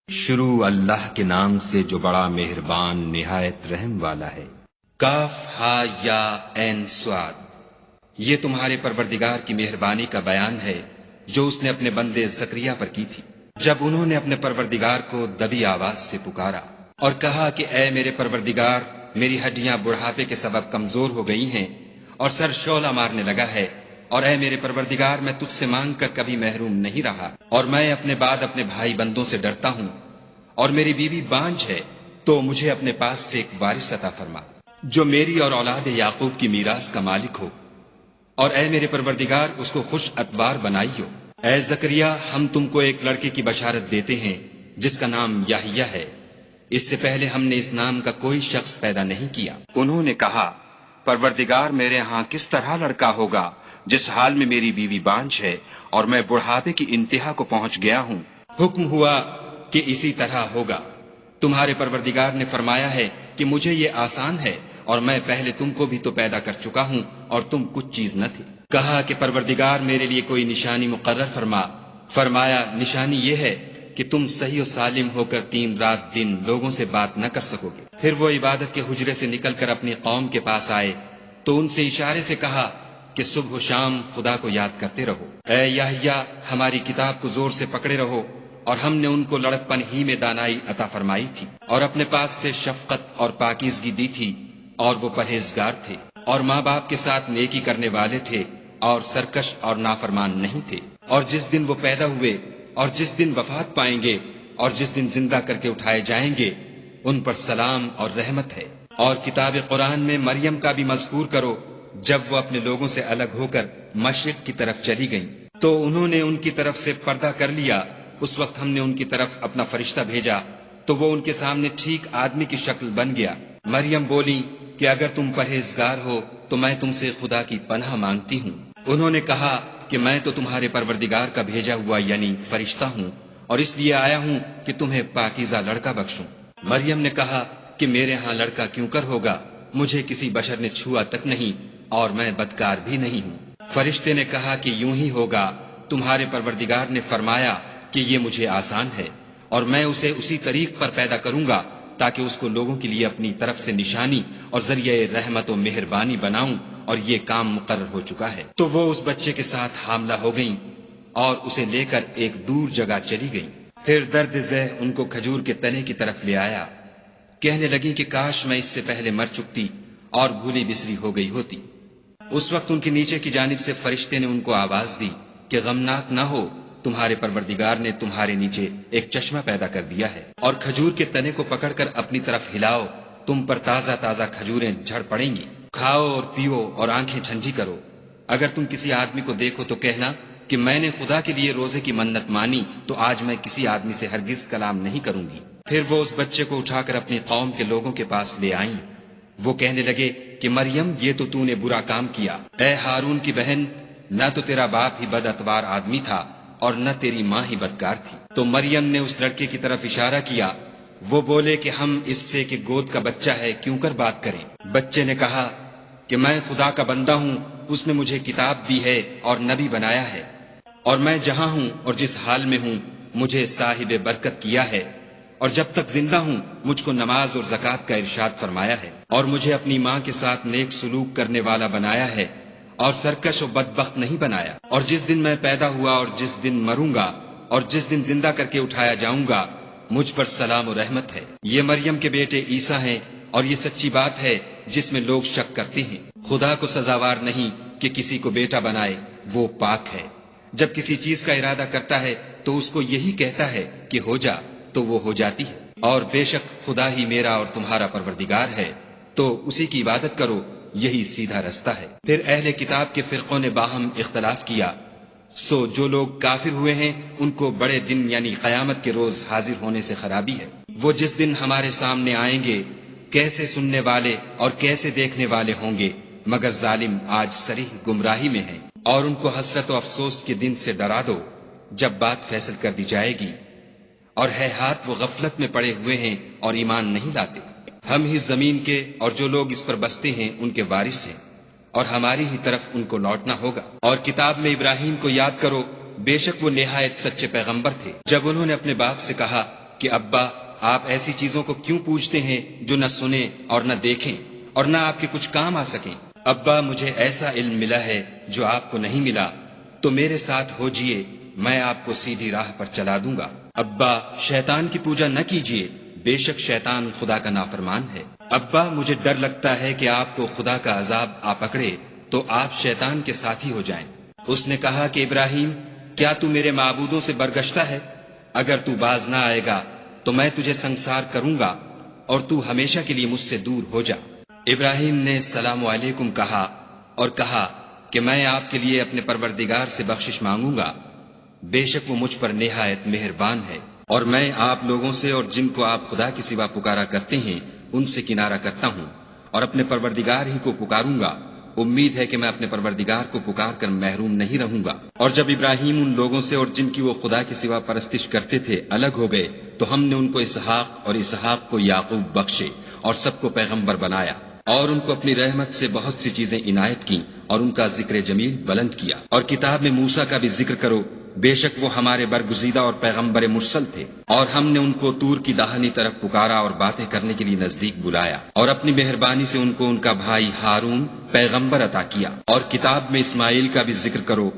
شروع اللہ کے نام سے جو بڑا مہربان نہایت رحم والا ہے۔ کاف ہا یا عین صاد، یہ تمہارے پروردگار کی مہربانی کا بیان ہے جو اس نے اپنے بندے زکریا پر کی تھی، جب انہوں نے اپنے پروردگار کو دبی آواز سے پکارا اور کہا کہ اے میرے پروردگار، میری ہڈیاں بڑھاپے کے سبب کمزور ہو گئی ہیں اور سر شعلہ مارنے لگا ہے، اور اے میرے پروردگار، میں تجھ سے مانگ کر کبھی محروم نہیں رہا، اور میں اپنے بعد اپنے بھائی بندوں سے ڈرتا ہوں، اور میری بیوی بانجھ ہے، تو مجھے اپنے پاس سے ایک وارث عطا فرما جو میری اور اولاد یعقوب کی میراث کا مالک ہو، اور اے میرے پروردگار اس کو خوش اتوار بنائیو۔ اے زکریا، ہم تم کو ایک لڑکے کی بشارت دیتے ہیں جس کا نام یحییٰ ہے، اس سے پہلے ہم نے اس نام کا کوئی شخص پیدا نہیں کیا۔ انہوں نے کہا، پروردگار، میرے ہاں کس طرح لڑکا ہوگا جس حال میں میری بیوی بانجھ ہے اور میں بڑھاپے کی انتہا کو پہنچ گیا ہوں؟ حکم ہوا کہ اسی طرح ہوگا۔ تمہارے پروردگار نے فرمایا ہے کہ مجھے یہ آسان ہے، اور میں پہلے تم کو بھی تو پیدا کر چکا ہوں اور تم کچھ چیز نہ تھی۔ کہا کہ پروردگار میرے لیے کوئی نشانی مقرر فرما۔ فرمایا، نشانی یہ ہے کہ تم صحیح و سالم ہو کر 3 رات دن لوگوں سے بات نہ کر سکو گے۔ پھر وہ عبادت کے حجرے سے نکل کر اپنی قوم کے پاس آئے تو ان سے اشارے سے کہا کہ صبح و شام خدا کو یاد کرتے رہو۔ اے یحییٰ، ہماری کتاب کو زور سے پکڑے رہو، اور ہم نے ان کو لڑکپن ہی میں دانائی عطا فرمائی تھی، اور اپنے پاس سے شفقت اور پاکیزگی دی تھی، اور وہ پرہیزگار تھے، اور ماں باپ کے ساتھ نیکی کرنے والے تھے، اور سرکش اور نافرمان نہیں تھے۔ اور جس دن وہ پیدا ہوئے، اور جس دن وفات پائیں گے، اور جس دن زندہ کر کے اٹھائے جائیں گے، ان پر سلام اور رحمت ہے۔ اور کتاب قرآن میں مریم کا بھی مذکور کرو، جب وہ اپنے لوگوں سے الگ ہو کر مشرق کی طرف چلی گئیں تو انہوں نے ان کی طرف سے پردہ کر لیا۔ اس وقت ہم نے ان کی طرف اپنا فرشتہ بھیجا تو وہ ان کے سامنے ٹھیک آدمی کی شکل بن گیا۔ مریم بولی کہ اگر تم پرہیزگار ہو تو میں تم سے خدا کی پناہ مانگتی ہوں۔ انہوں نے کہا کہ میں تو تمہارے پروردگار کا بھیجا ہوا یعنی فرشتہ ہوں، اور اس لیے آیا ہوں کہ تمہیں پاکیزہ لڑکا بخشوں۔ مریم نے کہا کہ میرے ہاں لڑکا کیوں کر ہوگا، مجھے کسی بشر نے چھوا تک نہیں، اور میں بدکار بھی نہیں ہوں۔ فرشتے نے کہا کہ یوں ہی ہوگا، تمہارے پروردگار نے فرمایا کہ یہ مجھے آسان ہے، اور میں اسے اسی طریق پر پیدا کروں گا تاکہ اس کو لوگوں کے لیے اپنی طرف سے نشانی اور ذریعہ رحمت و مہربانی بناؤں، اور یہ کام مقرر ہو چکا ہے۔ تو وہ اس بچے کے ساتھ حاملہ ہو گئیں اور اسے لے کر ایک دور جگہ چلی گئیں۔ پھر درد ذہ ان کو کھجور کے تنے کی طرف لے آیا، کہنے لگیں کہ کاش میں اس سے پہلے مر چکتی اور بھولی بسری ہو گئی ہوتی۔ اس وقت ان کے نیچے کی جانب سے فرشتے نے ان کو آواز دی کہ غمناک نہ ہو، تمہارے پروردگار نے تمہارے نیچے ایک چشمہ پیدا کر دیا ہے، اور کھجور کے تنے کو پکڑ کر اپنی طرف ہلاؤ، تم پر تازہ تازہ کھجوریں جھڑ پڑیں گی، کھاؤ اور پیو اور آنکھیں ٹھنڈی کرو۔ اگر تم کسی آدمی کو دیکھو تو کہنا کہ میں نے خدا کے لیے روزے کی منت مانی، تو آج میں کسی آدمی سے ہرگز کلام نہیں کروں گی۔ پھر وہ اس بچے کو اٹھا کر اپنی قوم کے لوگوں کے پاس لے آئیں۔ وہ کہنے لگے کہ مریم، یہ تو نے برا کام کیا۔ اے ہارون کی بہن، نہ تو تیرا باپ ہی بد اتوار آدمی تھا اور نہ تیری ماں ہی بدکار تھی۔ تو مریم نے اس لڑکے کی طرف اشارہ کیا۔ وہ بولے کہ ہم اس سے کہ گود کا بچہ ہے کیوں کر بات کریں۔ بچے نے کہا کہ میں خدا کا بندہ ہوں، اس نے مجھے کتاب دی ہے اور نبی بنایا ہے، اور میں جہاں ہوں اور جس حال میں ہوں مجھے صاحب برکت کیا ہے، اور جب تک زندہ ہوں مجھ کو نماز اور زکوٰۃ کا ارشاد فرمایا ہے، اور مجھے اپنی ماں کے ساتھ نیک سلوک کرنے والا بنایا ہے، اور سرکش و بدبخت نہیں بنایا۔ اور جس دن میں پیدا ہوا اور جس دن مروں گا اور جس دن زندہ کر کے اٹھایا جاؤں گا، مجھ پر سلام و رحمت ہے۔ یہ مریم کے بیٹے عیسیٰ ہیں، اور یہ سچی بات ہے جس میں لوگ شک کرتے ہیں۔ خدا کو سزاوار نہیں کہ کسی کو بیٹا بنائے، وہ پاک ہے۔ جب کسی چیز کا ارادہ کرتا ہے تو اس کو یہی کہتا ہے کہ ہو جا، تو وہ ہو جاتی ہے۔ اور بے شک خدا ہی میرا اور تمہارا پروردگار ہے، تو اسی کی عبادت کرو، یہی سیدھا رستہ ہے۔ پھر اہل کتاب کے فرقوں نے باہم اختلاف کیا، سو جو لوگ کافر ہوئے ہیں ان کو بڑے دن یعنی قیامت کے روز حاضر ہونے سے خرابی ہے۔ وہ جس دن ہمارے سامنے آئیں گے کیسے سننے والے اور کیسے دیکھنے والے ہوں گے، مگر ظالم آج صریح گمراہی میں ہیں۔ اور ان کو حسرت و افسوس کے دن سے ڈرا دو جب بات فیصل کر دی جائے گی، اور ہے ہاتھ وہ غفلت میں پڑے ہوئے ہیں اور ایمان نہیں لاتے۔ ہم ہی زمین کے اور جو لوگ اس پر بستے ہیں ان کے وارث ہیں، اور ہماری ہی طرف ان کو لوٹنا ہوگا۔ اور کتاب میں ابراہیم کو یاد کرو، بے شک وہ نہایت سچے پیغمبر تھے۔ جب انہوں نے اپنے باپ سے کہا کہ ابا آپ ایسی چیزوں کو کیوں پوجتے ہیں جو نہ سنیں اور نہ دیکھیں اور نہ آپ کے کچھ کام آ سکیں؟ ابا مجھے ایسا علم ملا ہے جو آپ کو نہیں ملا، تو میرے ساتھ ہو جئے، میں آپ کو سیدھی راہ پر چلا دوں گا۔ ابا شیطان کی پوجا نہ کیجیے، بے شک شیطان خدا کا نافرمان ہے۔ ابا مجھے ڈر لگتا ہے کہ آپ کو خدا کا عذاب آ پکڑے تو آپ شیطان کے ساتھی ہو جائیں۔ اس نے کہا کہ ابراہیم، کیا تو میرے معبودوں سے برگشتہ ہے؟ اگر تو باز نہ آئے گا تو میں تجھے سنسار کروں گا اور تو ہمیشہ کے لیے مجھ سے دور ہو جا۔ ابراہیم نے السلام علیکم کہا اور کہا کہ میں آپ کے لیے اپنے پروردگار سے بخشش مانگوں گا، بے شک وہ مجھ پر نہایت مہربان ہے، اور میں آپ لوگوں سے اور جن کو آپ خدا کے سوا پکارا کرتے ہیں ان سے کنارہ کرتا ہوں اور اپنے پروردگار ہی کو پکاروں گا۔ امید ہے کہ میں اپنے پروردگار کو پکار کر محروم نہیں رہوں گا۔ اور جب ابراہیم ان لوگوں سے اور جن کی وہ خدا کے سوا پرستش کرتے تھے الگ ہو گئے تو ہم نے ان کو اسحاق اور اسحاق کو یعقوب بخشے اور سب کو پیغمبر بنایا، اور ان کو اپنی رحمت سے بہت سی چیزیں عنایت کی اور ان کا ذکر جمیل بلند کیا۔ اور کتاب میں موسیٰ کا بھی ذکر کرو، بے شک وہ ہمارے برگزیدہ اور پیغمبر مرسل تھے، اور ہم نے ان کو طور کی داہنی طرف پکارا اور باتیں کرنے کے لیے نزدیک بلایا، اور اپنی مہربانی سے ان کو ان کا بھائی ہارون پیغمبر عطا کیا۔ اور کتاب میں اسماعیل کا بھی ذکر کرو،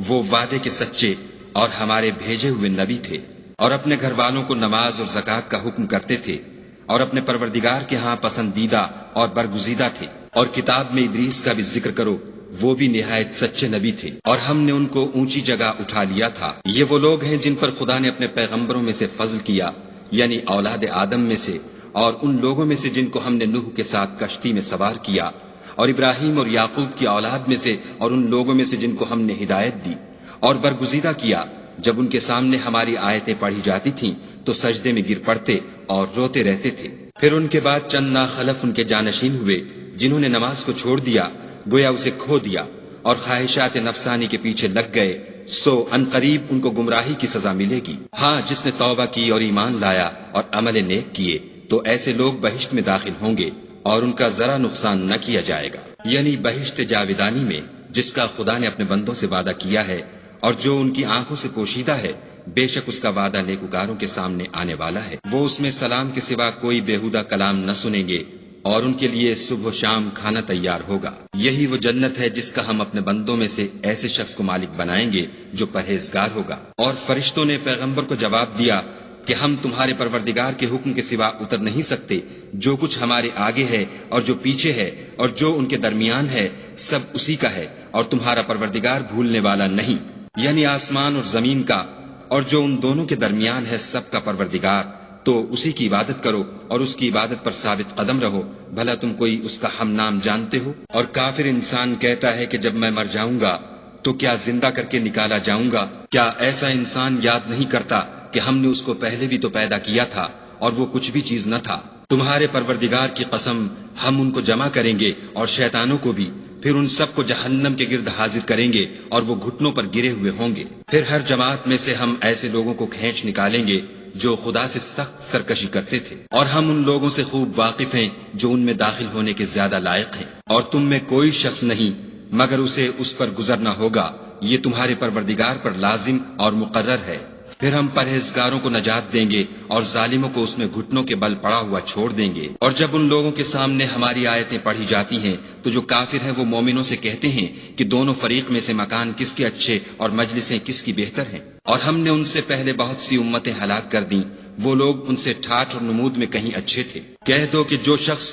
وہ وعدے کے سچے اور ہمارے بھیجے ہوئے نبی تھے، اور اپنے گھر والوں کو نماز اور زکوٰۃ کا حکم کرتے تھے، اور اپنے پروردگار کے ہاں پسندیدہ اور برگزیدہ تھے۔ اور کتاب میں ادریس کا بھی ذکر کرو، وہ بھی نہایت سچے نبی تھے، اور ہم نے ان کو اونچی جگہ اٹھا لیا تھا۔ یہ وہ لوگ ہیں جن پر خدا نے اپنے پیغمبروں میں سے فضل کیا، یعنی اولاد آدم میں سے، اور ان لوگوں میں سے جن کو ہم نے نوح کے ساتھ کشتی میں سوار کیا، اور ابراہیم اور یعقوب کی اولاد میں سے، اور ان لوگوں میں سے جن کو ہم نے ہدایت دی اور برگزیدہ کیا۔ جب ان کے سامنے ہماری آیتیں پڑھی جاتی تھیں تو سجدے میں گر پڑتے اور روتے رہتے تھے۔ پھر ان کے بعد چند ناخلف ان کے جانشین ہوئے جنہوں نے نماز کو چھوڑ دیا، گویا اسے کھو دیا، اور خواہشات نفسانی کے پیچھے لگ گئے، سو ان قریب ان کو گمراہی کی سزا ملے گی۔ ہاں، جس نے توبہ کی اور ایمان لایا اور عمل نیک کیے تو ایسے لوگ بہشت میں داخل ہوں گے اور ان کا ذرا نقصان نہ کیا جائے گا، یعنی بہشت جاودانی میں جس کا خدا نے اپنے بندوں سے وعدہ کیا ہے اور جو ان کی آنکھوں سے پوشیدہ ہے، بے شک اس کا وعدہ نیکوکاروں کے سامنے آنے والا ہے۔ وہ اس میں سلام کے سوا کوئی بےہودہ کلام نہ سنیں گے، اور ان کے لیے صبح و شام کھانا تیار ہوگا۔ یہی وہ جنت ہے جس کا ہم اپنے بندوں میں سے ایسے شخص کو مالک بنائیں گے جو پرہیزگار ہوگا۔ اور فرشتوں نے پیغمبر کو جواب دیا کہ ہم تمہارے پروردگار کے حکم کے سوا اتر نہیں سکتے، جو کچھ ہمارے آگے ہے اور جو پیچھے ہے اور جو ان کے درمیان ہے سب اسی کا ہے، اور تمہارا پروردگار بھولنے والا نہیں، یعنی آسمان اور زمین کا اور جو ان دونوں کے درمیان ہے سب کا پروردگار۔ تو اسی کی عبادت کرو اور اس کی عبادت پر ثابت قدم رہو، بھلا تم کوئی اس کا ہم نام جانتے ہو؟ اور کافر انسان کہتا ہے کہ جب میں مر جاؤں گا تو کیا زندہ کر کے نکالا جاؤں گا؟ کیا ایسا انسان یاد نہیں کرتا کہ ہم نے اس کو پہلے بھی تو پیدا کیا تھا اور وہ کچھ بھی چیز نہ تھا؟ تمہارے پروردگار کی قسم، ہم ان کو جمع کریں گے اور شیطانوں کو بھی، پھر ان سب کو جہنم کے گرد حاضر کریں گے اور وہ گھٹنوں پر گرے ہوئے ہوں گے۔ پھر ہر جماعت میں سے ہم ایسے لوگوں کو کھینچ نکالیں گے جو خدا سے سخت سرکشی کرتے تھے، اور ہم ان لوگوں سے خوب واقف ہیں جو ان میں داخل ہونے کے زیادہ لائق ہیں، اور تم میں کوئی شخص نہیں مگر اسے اس پر گزرنا ہوگا، یہ تمہارے پروردگار پر لازم اور مقرر ہے۔ پھر ہم پرہیزگاروں کو نجات دیں گے اور ظالموں کو اس میں گھٹنوں کے بل پڑا ہوا چھوڑ دیں گے۔ اور جب ان لوگوں کے سامنے ہماری آیتیں پڑھی جاتی ہیں تو جو کافر ہیں وہ مومنوں سے کہتے ہیں کہ دونوں فریق میں سے مکان کس کے اچھے اور مجلسیں کس کی بہتر ہیں، اور ہم نے ان سے پہلے بہت سی امتیں ہلاک کر دیں، وہ لوگ ان سے ٹھاٹھ اور نمود میں کہیں اچھے تھے۔ کہہ دو کہ جو شخص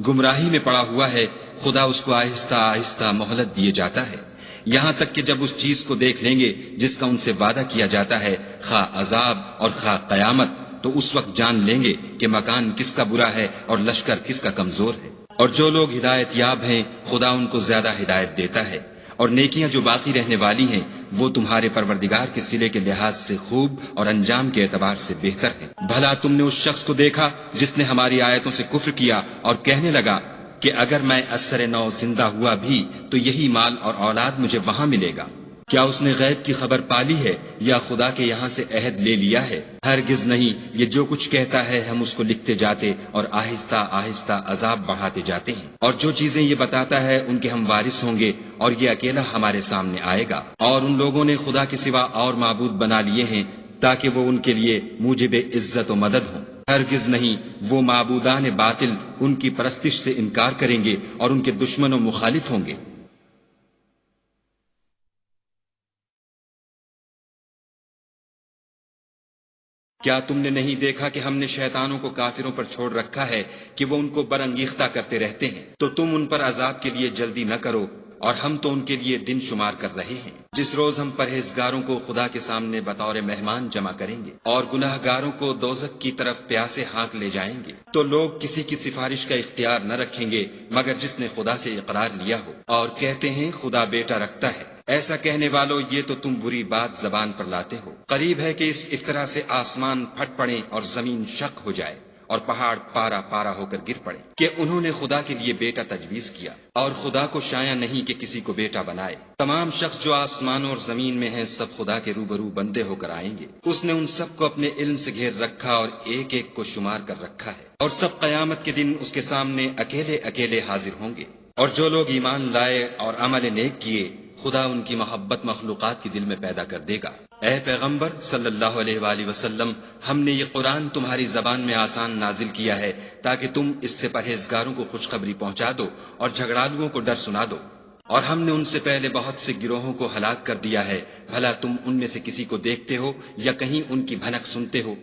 گمراہی میں پڑا ہوا ہے خدا اس کو آہستہ آہستہ مہلت دیے جاتا ہے، یہاں تک کہ جب اس چیز کو دیکھ لیں گے جس کا ان سے وعدہ کیا جاتا ہے، خواہ عذاب اور خواہ قیامت، تو اس وقت جان لیں گے کہ مکان کس کا برا ہے اور لشکر کس کا کمزور ہے۔ اور جو لوگ ہدایت یاب ہیں خدا ان کو زیادہ ہدایت دیتا ہے، اور نیکیاں جو باقی رہنے والی ہیں وہ تمہارے پروردگار کے صلے کے لحاظ سے خوب اور انجام کے اعتبار سے بہتر ہیں۔ بھلا تم نے اس شخص کو دیکھا جس نے ہماری آیتوں سے کفر کیا اور کہنے لگا کہ اگر میں اثر نو زندہ ہوا بھی تو یہی مال اور اولاد مجھے وہاں ملے گا؟ کیا اس نے غیب کی خبر پالی ہے یا خدا کے یہاں سے عہد لے لیا ہے؟ ہرگز نہیں، یہ جو کچھ کہتا ہے ہم اس کو لکھتے جاتے اور آہستہ آہستہ عذاب بڑھاتے جاتے ہیں، اور جو چیزیں یہ بتاتا ہے ان کے ہم وارث ہوں گے، اور یہ اکیلا ہمارے سامنے آئے گا۔ اور ان لوگوں نے خدا کے سوا اور معبود بنا لیے ہیں تاکہ وہ ان کے لیے موجب عزت و مدد ہوں۔ ہرگز نہیں، وہ معبودان باطل ان کی پرستش سے انکار کریں گے اور ان کے دشمن و مخالف ہوں گے۔ کیا تم نے نہیں دیکھا کہ ہم نے شیطانوں کو کافروں پر چھوڑ رکھا ہے کہ وہ ان کو برانگیختہ کرتے رہتے ہیں؟ تو تم ان پر عذاب کے لیے جلدی نہ کرو، اور ہم تو ان کے لیے دن شمار کر رہے ہیں، جس روز ہم پرہیزگاروں کو خدا کے سامنے بطور مہمان جمع کریں گے اور گناہ گاروں کو دوزخ کی طرف پیاسے ہانک لے جائیں گے۔ تو لوگ کسی کی سفارش کا اختیار نہ رکھیں گے مگر جس نے خدا سے اقرار لیا ہو، اور کہتے ہیں خدا بیٹا رکھتا ہے۔ ایسا کہنے والو، یہ تو تم بری بات زبان پر لاتے ہو۔ قریب ہے کہ اس افطرا سے آسمان پھٹ پڑے اور زمین شق ہو جائے اور پہاڑ پارا پارا ہو کر گر پڑے کہ انہوں نے خدا کے لیے بیٹا تجویز کیا، اور خدا کو شایع نہیں کہ کسی کو بیٹا بنائے۔ تمام شخص جو آسمانوں اور زمین میں ہیں سب خدا کے روبرو بندے ہو کر آئیں گے۔ اس نے ان سب کو اپنے علم سے گھیر رکھا اور ایک ایک کو شمار کر رکھا ہے، اور سب قیامت کے دن اس کے سامنے اکیلے اکیلے حاضر ہوں گے۔ اور جو لوگ ایمان لائے اور عمل نیک کیے، خدا ان کی محبت مخلوقات کے دل میں پیدا کر دے گا۔ اے پیغمبر صلی اللہ علیہ وآلہ وسلم، ہم نے یہ قرآن تمہاری زبان میں آسان نازل کیا ہے تاکہ تم اس سے پرہیزگاروں کو خوشخبری پہنچا دو اور جھگڑالوؤں کو ڈر سنا دو۔ اور ہم نے ان سے پہلے بہت سے گروہوں کو ہلاک کر دیا ہے، بھلا تم ان میں سے کسی کو دیکھتے ہو یا کہیں ان کی بھنک سنتے ہو؟